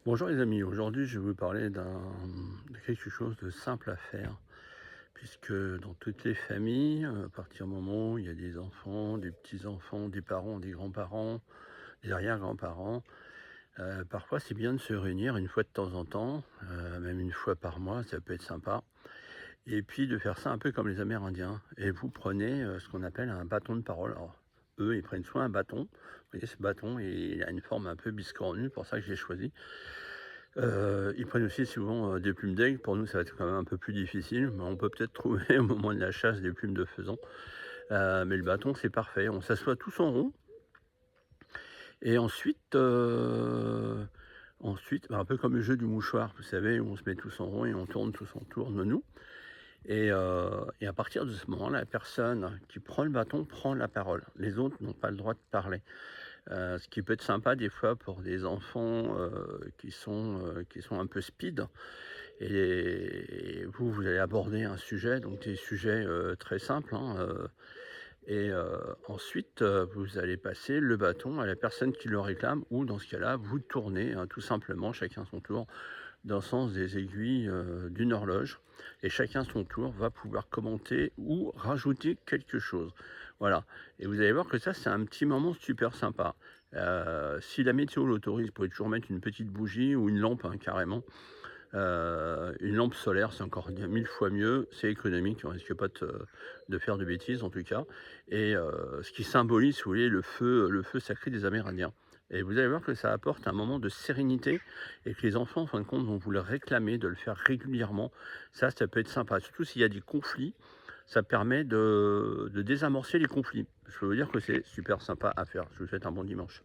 Bonjour les amis, aujourd'hui je vais vous parler de quelque chose de simple à faire, puisque dans toutes les familles, à partir du moment où il y a des enfants, des petits-enfants, des parents, des grands-parents, des arrière-grands-parents, parfois c'est bien de se réunir une fois de temps en temps, même une fois par mois, ça peut être sympa, et puis de faire ça un peu comme les Amérindiens. Et vous prenez ce qu'on appelle un bâton de parole. Alors, eux, ils prennent soit un bâton, vous voyez ce bâton, il a une forme un peu biscornue, pour ça que je l'ai choisi. Ils prennent aussi souvent, des plumes d'aigle. Pour nous, ça va être quand même un peu plus difficile, mais on peut peut-être trouver au moment de la chasse des plumes de faisan. Mais le bâton, c'est parfait. On s'assoit tous en rond et ensuite, bah, un peu comme le jeu du mouchoir, vous savez, où on se met tous en rond et on tourne tous autour de nous et à partir de ce moment-là, la personne qui prend le bâton prend la parole. Les autres n'ont pas le droit de parler. Ce qui peut être sympa des fois pour des enfants, qui sont un peu speed et vous allez aborder un sujet, donc des sujets, très simples, hein, ensuite, vous allez passer le bâton à la personne qui le réclame ou dans ce cas-là, vous tournez, hein, tout simplement, chacun son tour, dans le sens des aiguilles, d'une horloge et chacun son tour va pouvoir commenter ou rajouter quelque chose. Voilà et vous allez voir que ça, c'est un petit moment super sympa. Si la météo l'autorise, vous pouvez toujours mettre une petite bougie ou une lampe, hein, carrément. Une lampe solaire, c'est encore 1000 fois mieux, c'est économique, on risque pas de faire de bêtises en tout cas et ce qui symbolise, si vous voulez, le feu sacré des Amérindiens et vous allez voir que ça apporte un moment de sérénité et que les enfants, en fin de compte, vont vous le réclamer de le faire régulièrement. Ça peut être sympa, surtout s'il y a des conflits, ça permet de désamorcer les conflits. Je peux vous dire que c'est super sympa à faire. Je vous souhaite un bon dimanche.